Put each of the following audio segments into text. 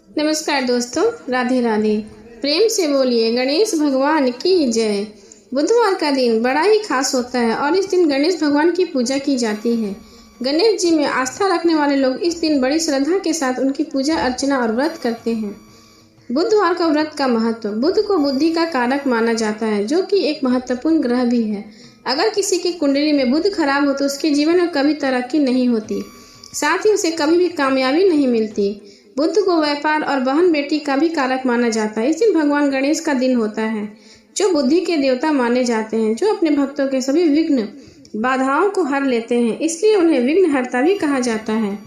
नमस्कार दोस्तों, राधे राधे। प्रेम से बोलिए गणेश भगवान की जय। बुधवार का दिन बड़ा ही खास होता है और इस दिन गणेश भगवान की पूजा की जाती है। गणेश जी में आस्था रखने वाले लोग इस दिन बड़ी श्रद्धा के साथ उनकी पूजा अर्चना और व्रत करते हैं। बुधवार का व्रत का महत्व। बुध को बुद्धि का कारक माना जाता है, जो कि एक महत्वपूर्ण ग्रह भी है। अगर किसी की कुंडली में बुध खराब हो तो उसके जीवन में कभी तरक्की नहीं होती, साथ ही उसे कभी भी कामयाबी नहीं मिलती। बुध को व्यापार और बहन बेटी का भी कारक माना जाता है। इस दिन भगवान गणेश का दिन होता है, जो बुद्धि के देवता माने जाते हैं, जो अपने भक्तों के सभी विघ्न बाधाओं को हर लेते हैं, इसलिए उन्हें विघ्नहर्ता भी कहा जाता है।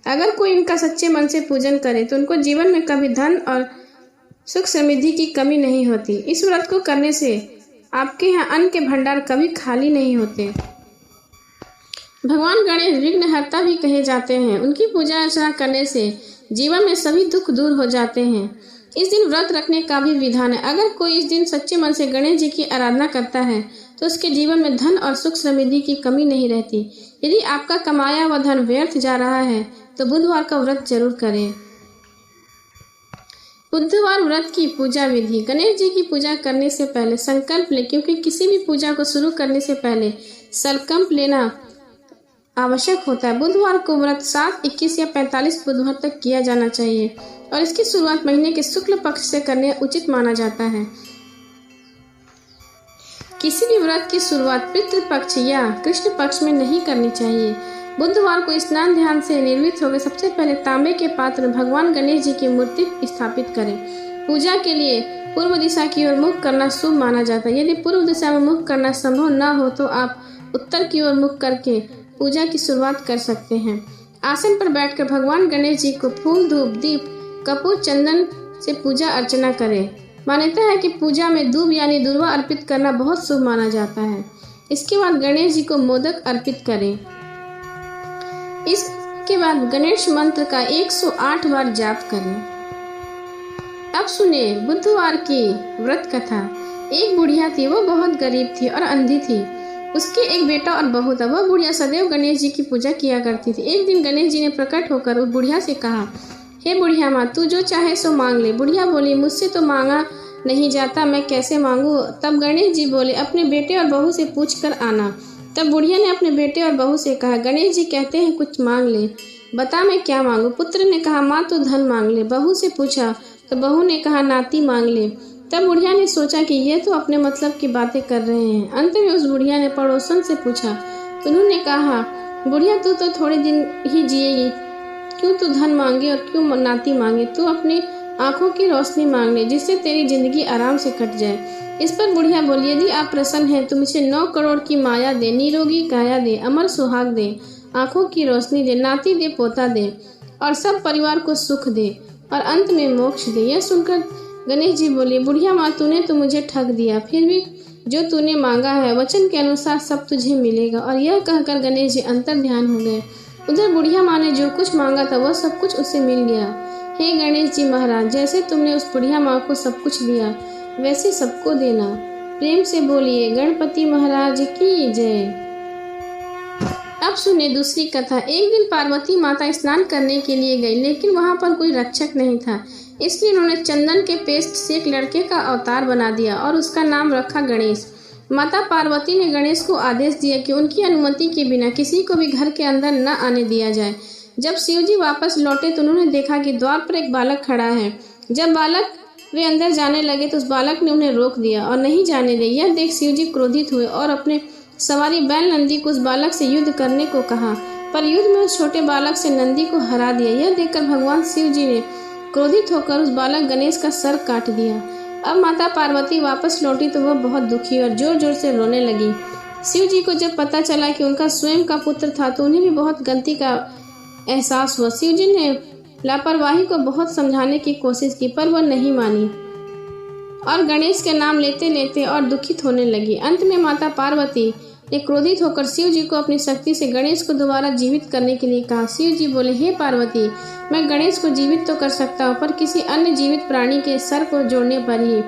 अगर कोई इनका सच्चे मन से पूजन करे तो उनको जीवन में कभी धन और सुख समृद्धि की कमी नहीं होती। इस व्रत को करने से आपके यहाँ अन्न के भंडार कभी खाली नहीं होते। भगवान गणेश विघ्नहर्ता भी कहे जाते हैं। उनकी पूजा अर्चना करने से जीवन में सभी दुख दूर हो जाते हैं। इस दिन व्रत रखने का भी विधान है। अगर कोई इस दिन सच्चे मन से गणेश जी की आराधना करता है तो उसके जीवन में धन और सुख समृद्धि की कमी नहीं रहती। यदि आपका कमाया हुआ धन व्यर्थ जा रहा है तो बुधवार का व्रत जरूर करें। बुधवार व्रत की पूजा विधि। गणेश जी की पूजा करने से पहले संकल्प लें, क्योंकि किसी भी पूजा को शुरू करने से पहले संकल्प लेना आवश्यक होता है। बुधवार को व्रत 7, 21 या 45 बुधवार तक किया जाना चाहिए और इसकी शुरुआत महीने के शुक्ल पक्ष से करने उचित माना जाता है। किसी भी व्रत की शुरुआत पितृ पक्ष या कृष्ण पक्ष में नहीं करनी चाहिए। बुधवार को स्नान ध्यान से निर्मित होकर सबसे पहले तांबे के पात्र में भगवान गणेश जी की मूर्ति स्थापित करें। पूजा के लिए पूर्व दिशा की ओर मुख करना शुभ माना जाता है। यदि पूर्व दिशा में मुख करना संभव न हो तो आप उत्तर की ओर मुख करके पूजा की शुरुआत कर सकते हैं। आसन पर बैठकर भगवान गणेश जी को फूल, धूप, दीप, कपूर, चंदन से पूजा अर्चना करें। मान्यता है कि पूजा में दूब यानी दूर्वा अर्पित करना बहुत शुभ माना जाता है। इसके बाद गणेश जी को मोदक अर्पित करें। इसके बाद गणेश मंत्र का 108 बार जाप करें। अब सुने बुधवार की व्रत कथा। एक बुढ़िया थी, वो बहुत गरीब थी और अंधी थी। उसके एक बेटा और बहू था। वह बुढ़िया सदैव गणेश जी की पूजा किया करती थी। एक दिन गणेश जी ने प्रकट होकर उस बुढ़िया से कहा, हे बुढ़िया माँ, तू जो चाहे सो मांग ले। बुढ़िया बोली, मुझसे तो मांगा नहीं जाता, मैं कैसे मांगू। तब गणेश जी बोले, अपने बेटे और बहू से पूछ कर आना। तब बुढ़िया ने अपने बेटे और बहू से कहा, गणेश जी कहते हैं कुछ मांग ले, बता मैं क्या मांगू। पुत्र ने कहा, माँ तो धन मांग ले। बहू से पूछा तो बहू ने कहा, नाती मांग ले। तब बुढ़िया ने सोचा कि ये तो अपने मतलब की बातें कर रहे हैं। अंत में उस बुढ़िया ने पड़ोसन से पूछा तो उन्होंने कहा, बुढ़िया तू तो थोड़े दिन ही जिएगी, क्यों तू धन मांगे और क्यों नाती मांगे। तू अपनी आंखों की रोशनी मांग ले, जिससे तेरी जिंदगी आराम से कट जाए। इस पर बुढ़िया बोली, यदि आप प्रसन्न हैं तो मुझे 9 करोड़ की माया दे, निरोगी काया दे, अमर सुहाग दे, आंखों की रोशनी दे, नाती दे, पोता दे और सब परिवार को सुख दे और अंत में मोक्ष दे। यह सुनकर गणेश जी बोले, बुढ़िया माँ, तूने तो मुझे ठग दिया। फिर भी जो तूने मांगा है वचन के अनुसार सब तुझे मिलेगा। और यह कहकर गणेश जी अंतर ध्यान हो गए। उधर बुढ़िया माँ ने जो कुछ मांगा था वह सब कुछ उसे मिल गया। हे गणेश जी महाराज, जैसे तुमने उस बुढ़िया माँ को सब कुछ दिया वैसे सबको देना। प्रेम से बोलिए गणपति महाराज की जय। अब सुने दूसरी कथा। एक दिन पार्वती माता स्नान करने के लिए गई, लेकिन वहां पर कोई रक्षक नहीं था। इसलिए उन्होंने चंदन के पेस्ट से एक लड़के का अवतार बना दिया और उसका नाम रखा गणेश। माता पार्वती ने गणेश को आदेश दिया कि उनकी अनुमति के बिना किसी को भी घर के अंदर न आने दिया जाए। जब शिव जी वापस लौटे तो उन्होंने देखा कि द्वार पर एक बालक खड़ा है। जब बालक वे अंदर जाने लगे तो उस बालक ने उन्हें रोक दिया और नहीं जाने दिया। यह देख शिव जी क्रोधित हुए और अपने सवारी बैल नंदी को उस बालक से युद्ध करने को कहा, पर युद्ध में उस छोटे बालक से नंदी को हरा दिया। यह देखकर भगवान शिव जी ने क्रोधित होकर उस बालक गणेश का सर काट दिया। अब माता पार्वती वापस लौटी तो वह बहुत दुखी और जोर जोर से रोने लगी। शिव जी को जब पता चला कि उनका स्वयं का पुत्र था तो उन्हें भी बहुत गलती का एहसास हुआ। शिव जी ने लापरवाही को बहुत समझाने की कोशिश की, पर वह नहीं मानी और गणेश के नाम लेते लेते और दुखित होने लगी। अंत में माता पार्वती ने क्रोधित होकर शिव जी को अपनी शक्ति से गणेश को दोबारा जीवित करने के लिए कहा। शिव जी बोले, हे पार्वती, मैं गणेश को जीवित तो कर सकता हूँ, पर किसी अन्य जीवित प्राणी के सर को जोड़ने पर ही।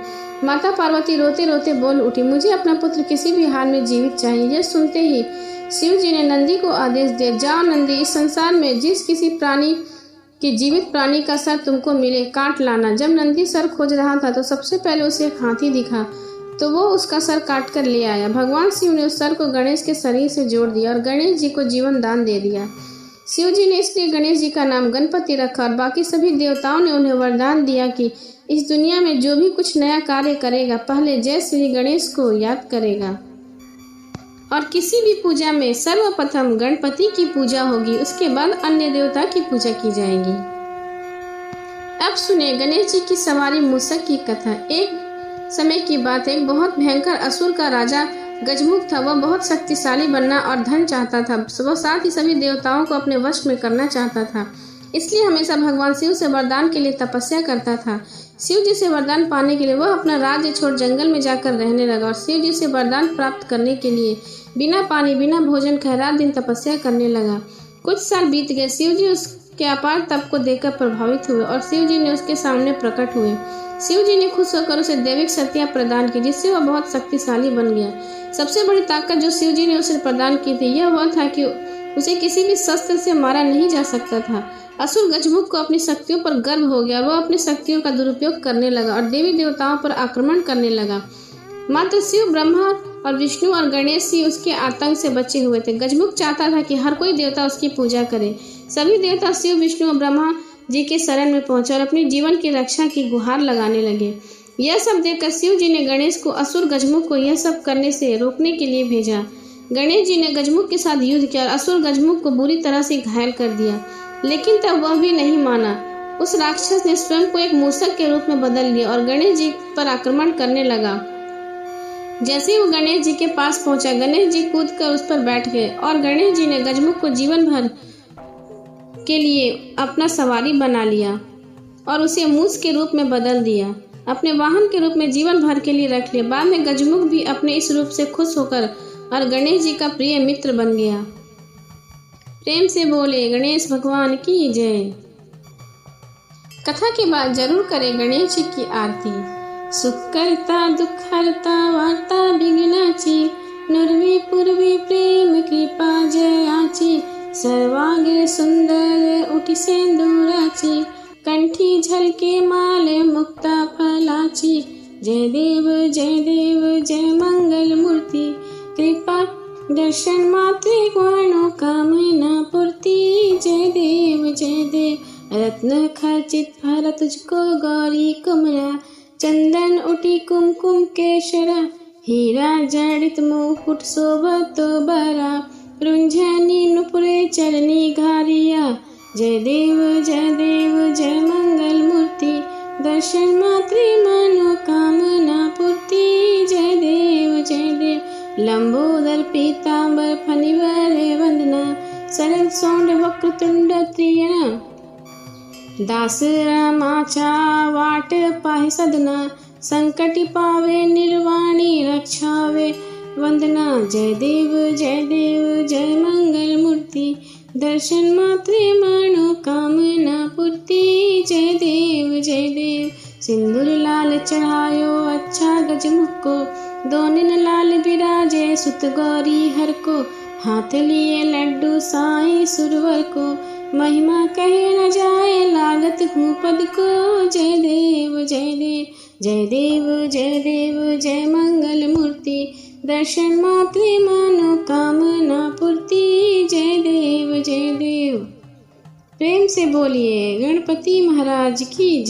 माता पार्वती रोते रोते बोल उठी, मुझे अपना पुत्र किसी भी हाल में जीवित चाहिए। यह सुनते ही शिव जी ने नंदी को आदेश दिया, जाओ नंदी, इस संसार में जिस किसी प्राणी कि जीवित प्राणी का सर तुमको मिले, काट लाना। जब नंदी सर खोज रहा था तो सबसे पहले उसे एक हाथी दिखा, तो वो उसका सर काट कर ले आया। भगवान शिव ने उस सर को गणेश के शरीर से जोड़ दिया और गणेश जी को जीवन दान दे दिया। शिव जी ने इसलिए गणेश जी का नाम गणपति रखा और बाकी सभी देवताओं ने उन्हें वरदान दिया कि इस दुनिया में जो भी कुछ नया कार्य करेगा, पहले जय श्री गणेश को याद करेगा और किसी भी पूजा में सर्वप्रथम गणपति की पूजा होगी, उसके बाद अन्य देवता की पूजा की जाएगी। अब सुने गणेश जी की सवारी मूषक की कथा। एक समय की बात है, एक बहुत भयंकर असुर का राजा गजमुख था। वह बहुत शक्तिशाली बनना और धन चाहता था। वह साथ ही सभी देवताओं को अपने वश में करना चाहता था, इसलिए हमेशा भगवान शिव से वरदान के लिए तपस्या करता था। शिव जी से वरदान पाने के लिए वह अपना राज्य छोड़ जंगल में जाकर रहने लगा और शिव जी से वरदान प्राप्त करने के लिए बिना पानी बिना भोजन खाए रात दिन तपस्या करने लगा। कुछ साल बीत गए। शिव जी उसके अपार तप को देखकर प्रभावित हुए और शिव जी ने उसके सामने प्रकट हुए। शिव जी ने खुश होकर उसे दैविक शक्तियां प्रदान की, जिससे वह बहुत शक्तिशाली बन गया। सबसे बड़ी ताकत जो शिव जी ने उसे प्रदान की थी यह वह था कि उसे किसी भी शस्त्र से मारा नहीं जा सकता था। असुर गजमुख को अपनी शक्तियों पर गर्व हो गया। वह अपनी शक्तियों का दुरुपयोग करने लगा और देवी देवताओं पर आक्रमण करने लगा। मात्र शिव, ब्रह्मा और विष्णु और गणेश ही उसके आतंक से बचे हुए थे। गजमुख चाहता था कि हर कोई देवता उसकी पूजा करे। सभी देवता शिव, विष्णु और ब्रह्मा जी के शरण में पहुंचे और अपने जीवन की रक्षा की गुहार लगाने लगे। यह सब देखकर शिव जी ने गणेश को, असुर गजमुख को यह सब करने से रोकने के लिए भेजा। गणेश जी ने गजमुख के साथ युद्ध किया और असुर गजमुख को बुरी तरह से घायल कर दिया, लेकिन तब वह भी नहीं माना। उस राक्षस ने स्वयं को एक मूषक के रूप में बदल लिया और गणेश जी पर आक्रमण करने लगा। जैसे ही वो गणेश जी के पास पहुंचा, गणेश जी कूदकर उस पर बैठ गए और गणेश जी ने गजमुख को जीवन भर के लिए अपना सवारी बना लिया और उसे मूस के रूप में बदल दिया, अपने वाहन के रूप में जीवन भर के लिए रख लिया। बाद में गजमुख भी अपने इस रूप से खुश होकर और गणेश जी का प्रिय मित्र बन गया। प्रेम से बोले गणेश भगवान की जय। कथा के बाद जरूर करें गणेश जी की आरती। सुख करता दुख हरता वार्ता विघ्नाची, नुरवी पूर्वी प्रेम कृपा जयाची, सर्वांगे सुंदर उठी सेंदुराची, कंठी झलके माल मुक्ता फलाची, जय देव जय मंगल मूर्ति, कृपा दर्शन मात्रे मनोकामना पूर्ति, जय देव रत्न खचित फल तुझको गौरी कुमरा, चंदन उठी कुमकुम केशरा, हीरा जड़ित मुकुट शोभतो बरा, रुंझनी नुपुरे चरनी घारिया, जय देव जय मंगल मूर्ति, दर्शन मात्रे मनोकामना पूर्ति, जय देव लंबोदर पीतांबर फणिवर वंदना, सरल सौंड वक्रतुंड त्रियना, दास रामाचा वाट पाहि सदना, संकट पावे निर्वाणी रक्षावे वंदना, जय देव जय मंगल मूर्ति, दर्शन मात्रे मनोकामना पूर्ति, जय देव सिंदूर लाल चढ़ायो अच्छा गजमुख को, दोनिन लाल बिराजे सुत गौरी हर को, हाथ लिए लड्डू साईं सुरवर को, महिमा कहे न जाए लागत हूँ पद को, जय देव जय मंगल मूर्ति, दर्शन मात्रे मनोकामना पूर्ति, जय देव। प्रेम से बोलिए गणपति महाराज की जय।